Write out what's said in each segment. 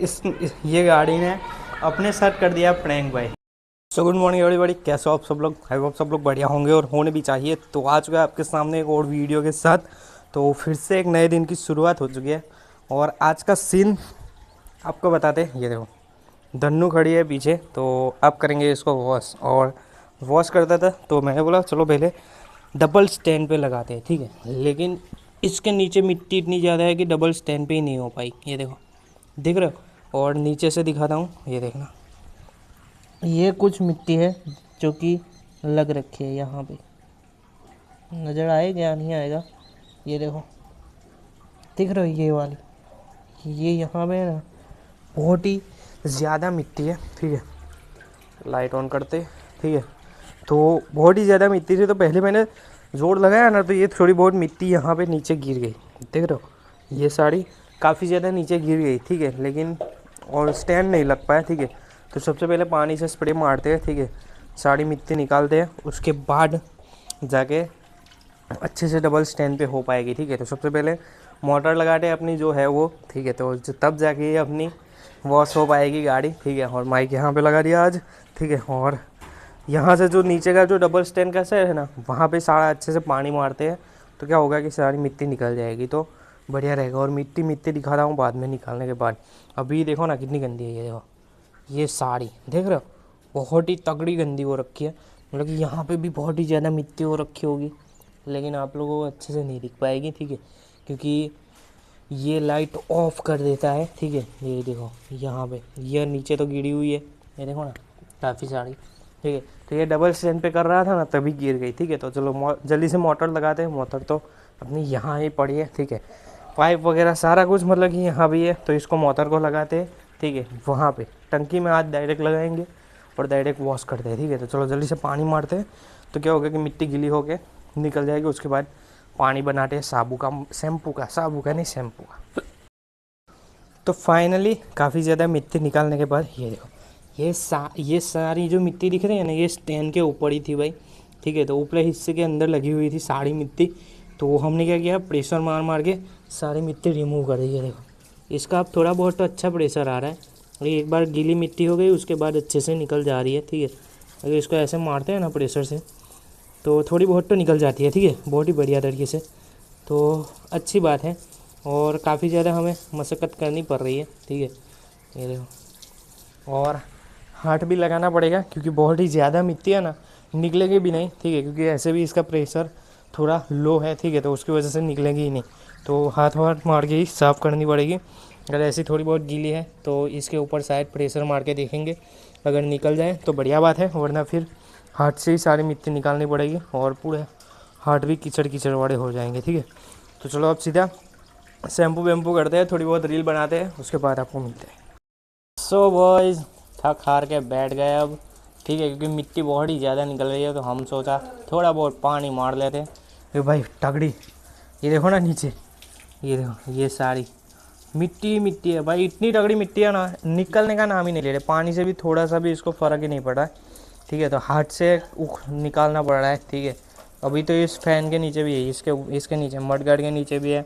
ये गाड़ी ने अपने साथ कर दिया प्रैंक भाई। सो गुड मॉर्निंग एवरीबॉडी, कैसे हो आप सब लोग? आई होप सब लोग बढ़िया होंगे और होने भी चाहिए। तो आ चुका है आपके सामने एक और वीडियो के साथ। तो फिर से एक नए दिन की शुरुआत हो चुकी है और आज का सीन आपको बताते हैं। ये देखो धन्नू खड़ी है पीछे, तो अब करेंगे इसको वॉश। और वॉश करता था तो मैंने बोला चलो पहले डबल स्टैंड पे लगाते हैं, ठीक है। लेकिन इसके नीचे मिट्टी इतनी ज़्यादा है कि डबल स्टैंड पे ही नहीं हो पाई। ये देखो, दिख रहे हो? और नीचे से दिखाता हूँ, ये देखना, ये कुछ मिट्टी है जो कि लग रखी है यहाँ पे। नज़र आएगा या नहीं आएगा? ये देखो, दिख रहा है? ये वाली, ये यहाँ पे है ना, बहुत ही ज़्यादा मिट्टी है, ठीक है। लाइट ऑन करते, ठीक है। तो बहुत ही ज़्यादा मिट्टी थी, तो पहले मैंने जोर लगाया ना तो ये थोड़ी बहुत मिट्टी यहाँ पे नीचे गिर गई, देख रहे हो? ये साड़ी काफ़ी ज़्यादा नीचे गिर गई, ठीक है। लेकिन और स्टैंड नहीं लग पाया, ठीक है। तो सबसे पहले पानी से स्प्रे मारते हैं, ठीक है। साड़ी मिट्टी निकालते हैं, उसके बाद जाके अच्छे से डबल स्टैंड पे हो पाएगी, ठीक है। तो सबसे पहले मोटर लगाते हैं अपनी जो है वो, ठीक है। तो तब जाके ये अपनी वॉश हो पाएगी गाड़ी, ठीक है। और माइक यहाँ पे लगा दिया आज, ठीक है। और यहाँ से जो नीचे का जो डबल स्टैंड का है ना, वहाँ पे सारा अच्छे से पानी मारते हैं तो क्या होगा कि सारी मिट्टी निकल जाएगी, तो बढ़िया रहेगा। और मिट्टी मिट्टी दिखा रहा हूँ बाद में निकालने के बाद। अभी देखो ना कितनी गंदी है, ये देखो, ये साड़ी देख रहे हो? बहुत ही तगड़ी गंदी हो रखी है, मतलब कि यहाँ पे भी बहुत ही ज़्यादा मिट्टी हो रखी होगी, लेकिन आप लोगों को अच्छे से नहीं दिख पाएगी, ठीक है। क्योंकि ये लाइट ऑफ कर देता है, ठीक है। ये देखो यहाँ पे ये नीचे तो गिरी हुई है, ये देखो ना, काफ़ी साड़ी, ठीक है। तो ये डबल स्टैंड पे कर रहा था ना, तभी गिर गई, ठीक है। तो चलो जल्दी से मोटर लगाते हैं। मोटर तो अपनी यहाँ ही पड़ी है, ठीक है। पाइप वगैरह सारा कुछ मतलब कि यहाँ भी है, तो इसको मोटर को लगाते हैं, ठीक है। वहाँ पे टंकी में हाथ डायरेक्ट लगाएंगे और डायरेक्ट वॉश करते हैं, ठीक है। तो चलो जल्दी से पानी मारते हैं, तो क्या होगा कि मिट्टी गीली होके निकल जाएगी। उसके बाद पानी बनाते हैं साबू का, शैम्पू का नहीं, शैम्पू का। तो फाइनली काफ़ी ज़्यादा मिट्टी निकालने के बाद ये देखो, ये सारी जो मिट्टी दिख रही है ना, ये स्टैंड के ऊपर ही थी भाई, ठीक है। तो ऊपरी हिस्से के अंदर लगी हुई थी सारी मिट्टी। तो हमने क्या किया, प्रेशर मार मार के सारी मिट्टी रिमूव कर दी है। देखो, इसका अब थोड़ा बहुत तो अच्छा प्रेशर आ रहा है। ये एक बार गीली मिट्टी हो गई, उसके बाद अच्छे से निकल जा रही है, ठीक है। अगर इसको ऐसे मारते हैं ना प्रेशर से, तो थोड़ी बहुत तो निकल जाती है, ठीक है, बहुत ही बढ़िया तरीके से। तो अच्छी बात है और काफ़ी ज़्यादा हमें मशक्क़त करनी पड़ रही है, ठीक है। ये देखो, और हाथ भी लगाना पड़ेगा क्योंकि बहुत ही ज़्यादा मिट्टी है ना, निकलेगी भी नहीं, ठीक है। क्योंकि ऐसे भी इसका प्रेशर थोड़ा लो है, ठीक है। तो उसकी वजह से निकलेगी ही नहीं, तो हाथ वाथ मार के ही साफ़ करनी पड़ेगी। अगर ऐसी थोड़ी बहुत गीली है तो इसके ऊपर शायद प्रेशर मार के देखेंगे, अगर निकल जाए तो बढ़िया बात है, वरना फिर हाथ से ही सारी मिट्टी निकालनी पड़ेगी और पूरे हाथ भी कीचड़ कीचड़ वाले हो जाएंगे, ठीक है। तो चलो अब सीधा शैम्पू वैम्पू करते हैं, थोड़ी बहुत रील बनाते हैं, उसके बाद आपको मिलते हैं। सो बॉयज़, थक हार के बैठ गए अब, ठीक है। क्योंकि मिट्टी बहुत ही ज़्यादा निकल रही है, तो हम सोचा थोड़ा बहुत पानी मार लेते हैं। अरे भाई तगड़ी, ये देखो ना नीचे, ये देखो, ये सारी मिट्टी मिट्टी है भाई। इतनी तगड़ी मिट्टी है ना, निकलने का नाम ही नहीं ले रहे। पानी से भी थोड़ा सा भी इसको फ़र्क ही नहीं पड़ रहा है, ठीक है। तो हाथ से निकालना पड़ रहा है, ठीक है। अभी तो इस फैन के नीचे भी है, इसके नीचे मडगार्ड के नीचे भी है,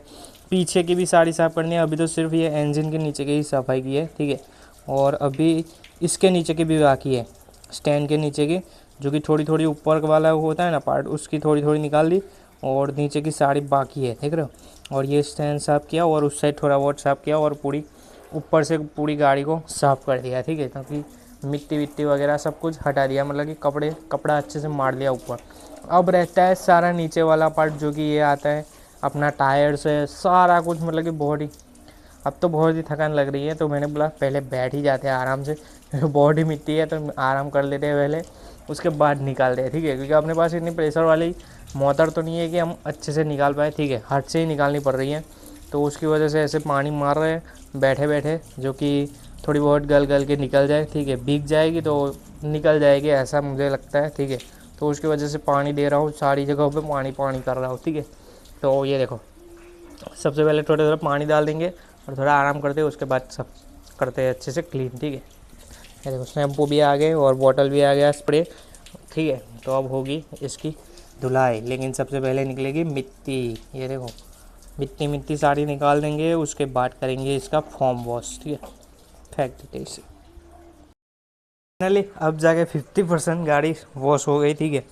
पीछे की भी साड़ी साफ़ करनी है। अभी तो सिर्फ ये इंजन के नीचे की ही सफाई की है, ठीक है। और अभी इसके नीचे की भी बाकी है, स्टैंड के नीचे की, जो कि थोड़ी थोड़ी ऊपर वाला होता है ना पार्ट, उसकी थोड़ी थोड़ी निकाल दी और नीचे की साड़ी बाकी है, देख रहे हो। और ये स्टैंड साफ़ किया और उस साइड थोड़ा बहुत साफ़ किया और पूरी ऊपर से पूरी गाड़ी को साफ़ कर दिया, ठीक है। ताकि मिट्टी विट्टी वगैरह सब कुछ हटा दिया, मतलब कि कपड़ा अच्छे से मार लिया ऊपर। अब रहता है सारा नीचे वाला पार्ट, जो कि ये आता है अपना टायर से सारा कुछ, मतलब कि बहुत ही, अब तो बहुत ही थकान लग रही है। तो मैंने बोला पहले बैठ ही जाते हैं आराम से, बहुत ही मिट्टी है तो आराम कर लेते हैं पहले, उसके बाद निकालते हैं, ठीक है। क्योंकि अपने पास इतनी प्रेशर वाली मोटर तो नहीं है कि हम अच्छे से निकाल पाए, ठीक है। हाथ से ही निकालनी पड़ रही है, तो उसकी वजह से ऐसे पानी मार रहे हैं बैठे बैठे, जो कि थोड़ी बहुत गल गल के निकल जाए, ठीक है। भीग जाएगी तो निकल जाएगी, ऐसा मुझे लगता है, ठीक है। तो उसकी वजह से पानी दे रहा हूँ, सारी जगहों पे पानी पानी कर रहा हूँ, ठीक है। तो ये देखो, सबसे पहले थोड़ा थोड़ा पानी डाल देंगे और थोड़ा आराम करते हैं, उसके बाद सब करते हैं अच्छे से क्लीन, ठीक है। ये देखो शैम्पू भी आ गए और बॉटल भी आ गया स्प्रे, ठीक है। तो अब होगी इसकी धुलाई, लेकिन सबसे पहले निकलेगी मिट्टी। ये देखो मिट्टी मिट्टी सारी निकाल देंगे, उसके बाद करेंगे इसका फोम वॉश, ठीक है। फेंक देते इसे। फाइनली अब जाके 50% गाड़ी वॉश हो गई, ठीक है।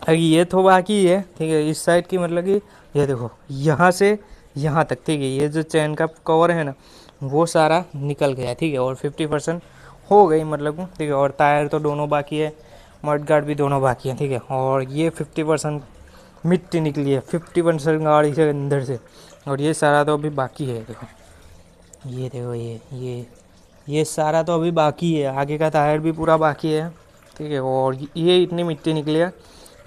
अभी ये तो बाकी है, ठीक है, इस साइड की, मतलब कि ये देखो यहाँ से यहाँ तक, ठीक है, ये जो चैन का कवर है ना वो सारा निकल गया, ठीक है, और 50% हो गई, मतलब, ठीक है। और टायर तो दोनों बाकी है, मड गार्ड भी दोनों बाकी हैं, ठीक है। और ये 50% मिट्टी निकली है 50% गाड़ी से अंदर से, और ये सारा तो अभी बाकी है, देखो ये देखो ये सारा तो अभी बाकी है, आगे का टायर भी पूरा बाकी है, ठीक है। और ये इतनी मिट्टी निकली है,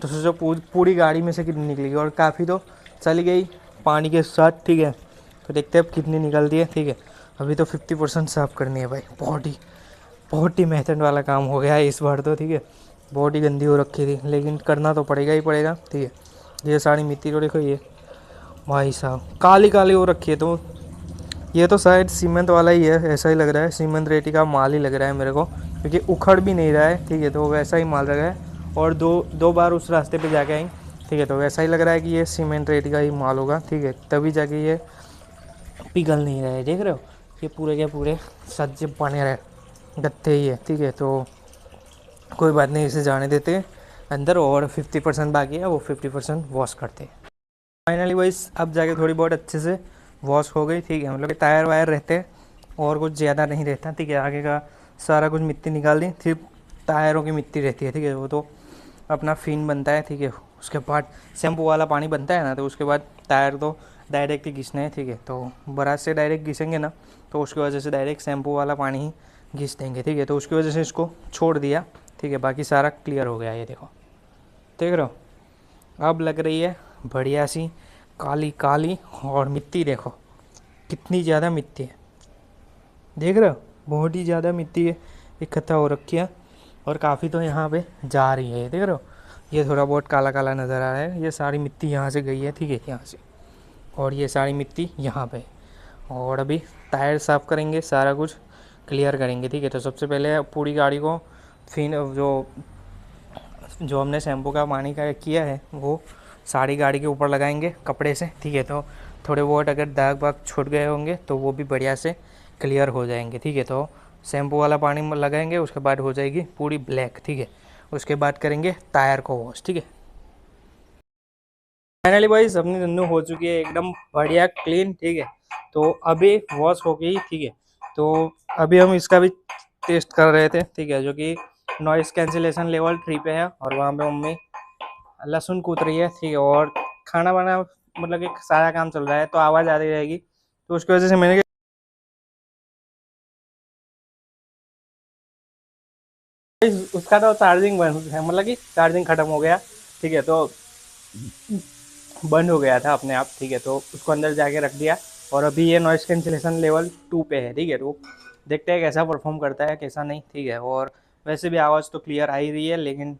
तो सोचो पूरी गाड़ी में से कितनी निकलेगी, और काफ़ी तो चली गई पानी के साथ, ठीक है। तो देखते हैं अब कितनी निकलती है, ठीक है। अभी तो 50% साफ़ करनी है भाई, बहुत ही मेहनत वाला काम हो गया है इस बार तो, ठीक है। बहुत ही गंदी हो रखी थी, लेकिन करना तो पड़ेगा ही पड़ेगा, ठीक है। ये सारी मिट्टी तो देखो, ये भाई साहब काली काली हो रखी है, तो ये तो शायद सीमेंट वाला ही है, ऐसा ही लग रहा है, सीमेंट रेती का माल ही लग रहा है मेरे को, क्योंकि उखड़ भी नहीं रहा है, ठीक है। तो वैसा ही माल लगा है, और दो बार उस रास्ते पे जाके आई, ठीक है। तो वैसा ही लग रहा है कि ये सीमेंट रेती का ही माल होगा, ठीक है, तभी जाके ये पिघल नहीं रहा है, देख रहे हो, ये पूरे के पूरे सज्जे बने रहे गत्ते ही है, ठीक है। तो कोई बात नहीं, इसे जाने देते हैं अंदर, और 50% बाकी है, वो 50% वॉश करते हैं। फाइनली वही अब जाके थोड़ी बहुत अच्छे से वॉश हो गई, ठीक है। मतलब कि टायर वायर रहते हैं और कुछ ज़्यादा नहीं रहता, ठीक है। आगे का सारा कुछ मिट्टी निकाल दी, सिर्फ टायरों की मिट्टी रहती है, ठीक है। वो तो अपना फिन बनता है, ठीक है। उसके बाद शैम्पू वाला पानी बनता है ना, तो उसके बाद टायर तो डायरेक्ट ही घिसने हैं, ठीक है। तो ब्रश से डायरेक्ट घिसेंगे ना, तो उसकी वजह से डायरेक्ट शैम्पू वाला पानी ही घिस देंगे, ठीक है। तो उसकी वजह से इसको छोड़ दिया, ठीक है। बाकी सारा क्लियर हो गया, ये देखो, देख रहे हो, अब लग रही है बढ़िया सी काली काली। और मिट्टी देखो कितनी ज़्यादा मिट्टी है, देख रहे हो, बहुत ही ज़्यादा मिट्टी है इकट्ठा हो रखी है, और काफ़ी तो यहाँ पे जा रही है, ये देख रहे हो। ये थोड़ा बहुत काला काला नज़र आ रहा है, ये सारी मिट्टी यहाँ से गई है, ठीक है, यहाँ से, और ये सारी मिट्टी यहाँ पे। और अभी टायर साफ़ करेंगे, सारा कुछ क्लियर करेंगे, ठीक है। तो सबसे पहले पूरी गाड़ी को फिर जो हमने शैम्पू का पानी का किया है वो सारी गाड़ी के ऊपर लगाएंगे कपड़े से, ठीक है। तो थोड़े बहुत अगर दाग वाग छूट गए होंगे तो वो भी बढ़िया से क्लियर हो जाएंगे, ठीक है। तो शैम्पू वाला पानी लगाएंगे, उसके बाद हो जाएगी पूरी ब्लैक, ठीक है। उसके बाद करेंगे टायर को वॉश, ठीक है। फाइनली भाई अपनी धुंधु हो चुकी है एकदम बढ़िया क्लीन, ठीक है। तो अभी वॉश हो गई, ठीक है। तो अभी हम इसका भी टेस्ट कर रहे थे, ठीक है, जो कि नॉइस कैंसिलेशन लेवल 3 पे है, और वहाँ पे मम्मी लहसुन कूट रही है, ठीक है। और खाना वाना मतलब कि सारा काम चल रहा है, तो आवाज़ आती रहेगी, तो उसकी वजह से मैंने उसका तो चार्जिंग बंद है, मतलब कि चार्जिंग ख़त्म हो गया, ठीक है। तो बंद हो गया था अपने आप, ठीक है। तो उसको अंदर जाके रख दिया, और अभी ये नॉइस कैंसिलेशन लेवल 2 पे है, ठीक है। तो देखते हैं कैसा परफॉर्म करता है, कैसा नहीं, ठीक है। और वैसे भी आवाज़ तो क्लियर आ ही रही है, लेकिन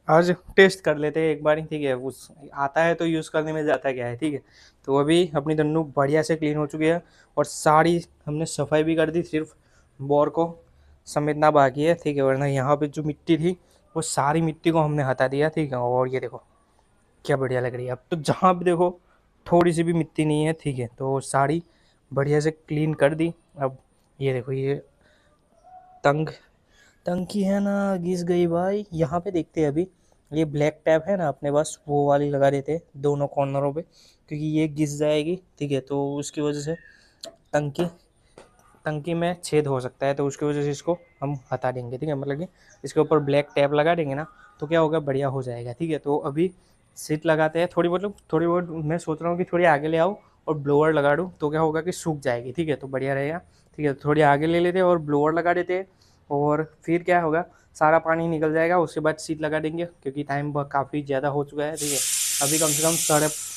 आज टेस्ट कर लेते हैं एक बार ही, ठीक है। उस आता है तो यूज़ करने में जाता क्या है, ठीक है। तो अभी अपनी तन्नू बढ़िया से क्लीन हो चुकी है, और सारी हमने सफाई भी कर दी, सिर्फ बोर को समेटना बाकी है, ठीक है। वरना यहाँ पे जो मिट्टी थी वो सारी मिट्टी को हमने हटा दिया, ठीक है। और ये देखो क्या बढ़िया लग रही है, अब तो जहाँ भी देखो थोड़ी सी भी मिट्टी नहीं है, ठीक है। तो साड़ी बढ़िया से क्लीन कर दी। अब ये देखो, ये तंग टंकी है ना, घिस गई भाई। यहाँ पे देखते हैं अभी, ये ब्लैक टैप है ना अपने पास, वो वाली लगा देते हैं दोनों कॉर्नरों पे, क्योंकि ये घिस जाएगी, ठीक है। तो उसकी वजह से टंकी टंकी में छेद हो सकता है, तो उसकी वजह से इसको हम हटा देंगे, ठीक है। मतलब कि इसके ऊपर ब्लैक टैप लगा देंगे ना, तो क्या होगा, बढ़िया हो जाएगा, ठीक है। तो अभी सीट लगाते हैं, थोड़ी बहुत मैं सोच रहा हूँ कि थोड़ी आगे ले आओ और ब्लोअर लगा दूँ, तो क्या होगा कि सूख जाएगी, ठीक है। तो बढ़िया रहेगा, ठीक है। थोड़ी आगे ले लेते हैं और ब्लोअर लगा देते हैं, और फिर क्या होगा, सारा पानी निकल जाएगा। उसके बाद सीट लगा देंगे, क्योंकि टाइम काफ़ी ज़्यादा हो चुका है, ठीक है। अभी कम से कम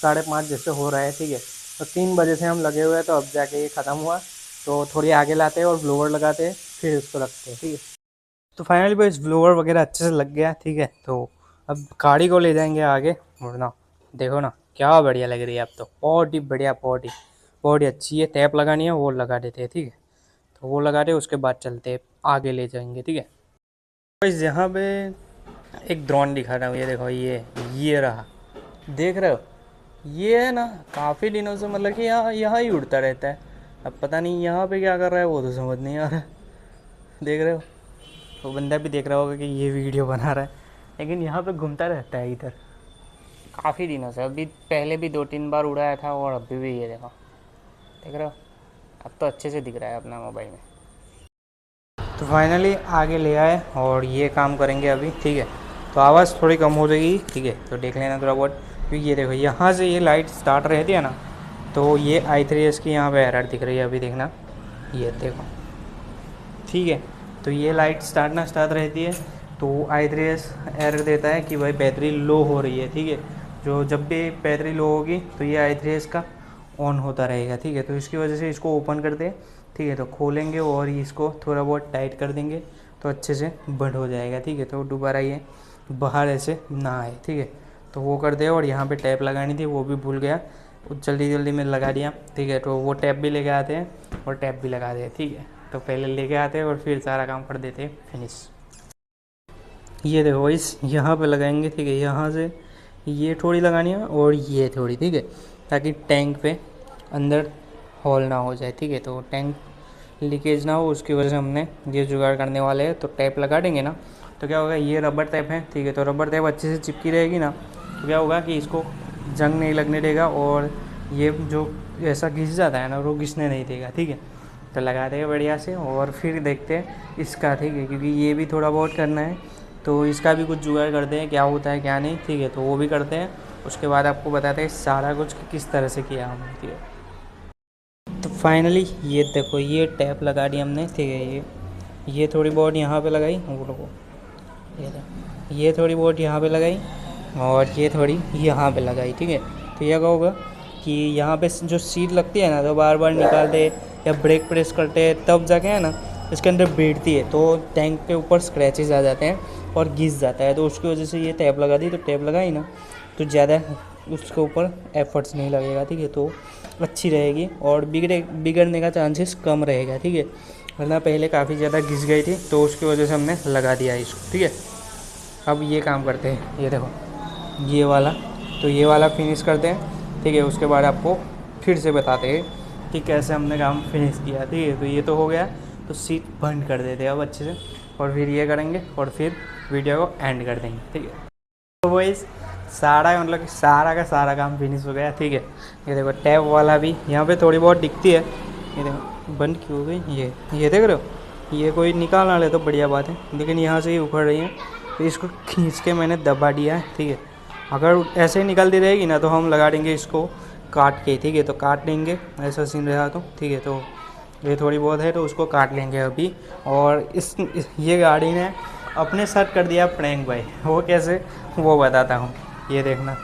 साढ़े 5 जैसे हो रहा है, ठीक है। तो 3 बजे से हम लगे हुए हैं, तो अब जाके ये ख़त्म हुआ, तो थोड़ी आगे लाते हैं और ब्लोअर लगाते हैं, फिर इसको रखते हैं, ठीक है। तो फाइनली भाई ब्लोअर वगैरह अच्छे से लग गया, ठीक है। तो अब गाड़ी को ले जाएंगे आगे, मुड़ना देखो ना क्या बढ़िया लग रही है, अब तो बहुत ही बढ़िया, बहुत ही अच्छी है। टैप लगानी है वो लगा देते हैं, ठीक है। तो वो लगा दे, उसके बाद चलते हैं आगे ले जाएंगे, ठीक है। भाई यहाँ पे एक ड्रोन दिखा रहा हूँ, ये देखो, ये रहा, देख रहे हो, ये है ना काफ़ी दिनों से, मतलब कि यहाँ यहाँ ही उड़ता रहता है, अब पता नहीं यहाँ पे क्या कर रहा है, वो तो समझ नहीं आ रहा। देख रहे हो, वो बंदा भी देख रहा होगा कि ये वीडियो बना रहा है, लेकिन यहाँ पे घूमता रहता है इधर काफ़ी दिनों से। अभी पहले भी 2-3 बार उड़ाया था और अभी भी ये देखो, देख रहे हो। अब तो अच्छे से दिख रहा है अपना मोबाइल में। तो फाइनली आगे ले आए और ये काम करेंगे अभी, ठीक है। तो आवाज़ थोड़ी कम हो जाएगी, ठीक है, तो देख लेना थोड़ा बहुत। क्योंकि ये देखो यहाँ से ये लाइट स्टार्ट रहती है ना, तो ये i3s की यहाँ पे एरर दिख रही है, अभी देखना, ये देखो, ठीक है। तो ये लाइट स्टार्ट रहती है, तो i3s एरर देता है कि भाई बैटरी लो हो रही है, ठीक है। जो जब भी बैटरी लो होगी तो ये i3s का ऑन होता रहेगा, ठीक है। तो इसकी वजह से इसको ओपन करते हैं, ठीक है। तो खोलेंगे और इसको थोड़ा बहुत टाइट कर देंगे तो अच्छे से बंद हो जाएगा, ठीक है। तो दोबारा ये बाहर ऐसे ना आए, ठीक है। तो वो कर दे। और यहाँ पे टैप लगानी थी, वो भी भूल गया, जल्दी में लगा दिया, ठीक है। तो वो टैप भी लेके आते हैं और टैप भी लगा दे, ठीक है। तो पहले लेके आते हैं और फिर सारा काम कर देते हैं फिनिश। ये देखो इस यहाँ पे लगाएंगे, ठीक है। यहाँ से ये थोड़ी लगानी है और ये थोड़ी, ठीक है, ताकि टैंक पे अंदर हॉल ना हो जाए, ठीक है। तो टैंक लीकेज ना हो, उसकी वजह से हमने ये जुगाड़ करने वाले हैं। तो टैप लगा देंगे ना, तो क्या होगा, ये रबर टैप है, ठीक है। तो रबर टैप अच्छे से चिपकी रहेगी ना, तो क्या होगा कि इसको जंग नहीं लगने देगा और ये जो ऐसा घिस जाता है ना, वो घिसने नहीं देगा, ठीक है। तो लगा देंगे बढ़िया से और फिर देखते हैं इसका, ठीक है, क्योंकि ये भी थोड़ा बहुत करना है। तो इसका भी कुछ जुगाड़ करते हैं, क्या होता है क्या नहीं, ठीक है। तो वो भी करते हैं, उसके बाद आपको बताते हैं सारा कुछ किस तरह से किया हमने, ठीक है। तो फाइनली ये देखो, ये टैप लगा दी हमने, ठीक है। ये थोड़ी बहुत यहाँ पे लगाई, वो लोगों ये थोड़ी बहुत यहाँ पे लगाई और ये थोड़ी यहाँ पे लगाई, ठीक है। तो यह क्या होगा कि यहाँ पे जो सीट लगती है ना, तो बार बार निकालते या ब्रेक प्रेस करते तब जाके है ना इसके अंदर बैठती है, तो टैंक के ऊपर स्क्रैचेस आ जाते हैं और घिस जाता है। तो उसकी वजह से ये टैप लगा दी। तो टैप लगाई ना, तो ज़्यादा उसके ऊपर एफर्ट्स नहीं लगेगा, ठीक है। तो अच्छी रहेगी और बिगड़ने का चांसेस कम रहेगा, ठीक है। वरना पहले काफ़ी ज़्यादा घिस गई थी, तो उसकी वजह से हमने लगा दिया इसको, ठीक है। अब ये काम करते हैं, ये देखो ये वाला, तो ये वाला फिनिश करते हैं, ठीक है। उसके बाद आपको फिर से बताते हैं कि कैसे हमने काम फिनिश किया, ठीक है। तो ये तो हो गया, तो सीट बंद कर देते हैं अब अच्छे से, और फिर ये करेंगे और फिर वीडियो को एंड कर देंगे, ठीक है। तो वही सारा मतलब कि सारा का सारा काम फिनिश हो गया, ठीक है। ये देखो टैप वाला भी यहाँ पे थोड़ी बहुत दिखती है, ये देखो बंद क्यों हो गई, ये देख रहे हो, ये कोई निकाल ना ले तो बढ़िया बात है, लेकिन यहाँ से ही उखड़ रही है। तो इसको खींच के मैंने दबा दिया है, ठीक है। अगर ऐसे ही निकलती रहेगी ना, तो हम लगा देंगे इसको काट के, ठीक है। तो काट देंगे, ऐसा सीन रहा तो, ठीक है। तो ये थोड़ी बहुत है तो उसको काट लेंगे अभी। और ये गाड़ी ने अपने साथ कर दिया प्रैंक भाई, वो कैसे वो बताता हूँ। ये देखना,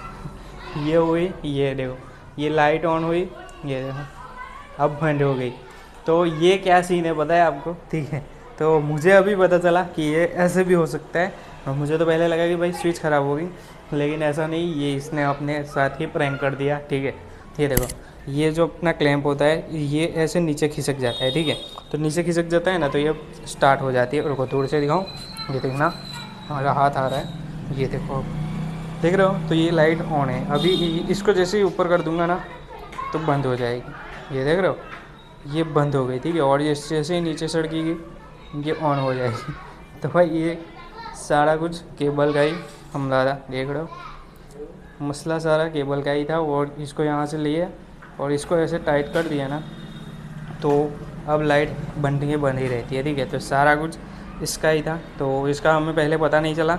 ये हुई, ये देखो, ये लाइट ऑन हुई, ये देखो अब बंद हो गई। तो ये क्या सीन है पता है आपको, ठीक है। तो मुझे अभी पता चला कि ये ऐसे भी हो सकता है, और मुझे तो पहले लगा कि भाई स्विच ख़राब होगी, लेकिन ऐसा नहीं, ये इसने अपने साथ ही प्रैंक कर दिया, ठीक है। ये देखो, ये जो अपना क्लैंप होता है ये ऐसे नीचे खिसक जाता है, ठीक है। तो नीचे खिसक जाता है ना, तो ये स्टार्ट हो जाती है। रुको दूर से दिखाऊँ, ये देखना हमारा हाथ आ रहा है, ये देखो, देख रहे हो। तो ये लाइट ऑन है, अभी इसको जैसे ही ऊपर कर दूंगा ना, तो बंद हो जाएगी, ये देख रहे हो, ये बंद हो गई, ठीक है। और ये जैसे ही नीचे सड़केगी ये ऑन हो जाएगी। तो भाई ये सारा कुछ केबल का ही हमला था, देख रहे हो, मसला सारा केबल का ही था। और इसको यहाँ से लिए और इसको ऐसे टाइट कर दिया ना, तो अब लाइट बंद ही रहती है, ठीक है। तो सारा कुछ इसका ही था, तो इसका हमें पहले पता नहीं चला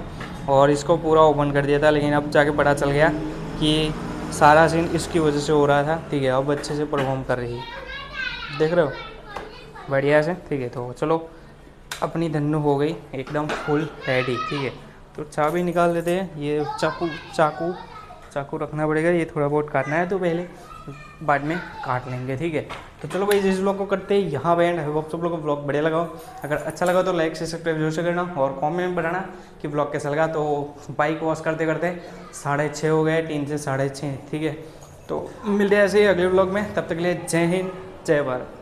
और इसको पूरा ओपन कर दिया था, लेकिन अब जाके पता चल गया कि सारा सीन इसकी वजह से हो रहा था, ठीक है। अब अच्छे से परफॉर्म कर रही है, देख रहे हो, बढ़िया से, ठीक है। तो चलो अपनी धन्नू हो गई एकदम फुल रेडी, ठीक है। तो चाबी निकाल लेते हैं, ये चाकू रखना पड़ेगा, ये थोड़ा बहुत काटना है, तो पहले बाद में काट लेंगे, ठीक है। तो चलो भाई इस व्लॉग को करते हैं यहाँ पे एंड। आई होप सब लोग को व्लॉग बढ़िया लगा, अगर अच्छा लगा तो लाइक से सब्सक्राइब जरूर से करना और कमेंट में बताना कि व्लॉग कैसा लगा। तो बाइक वॉश करते करते 6:30 हो गए, 3 से 6:30, ठीक है। तो मिलते हैं ऐसे ही अगले व्लॉग में, तब तक के लिए जय हिंद जय भारत।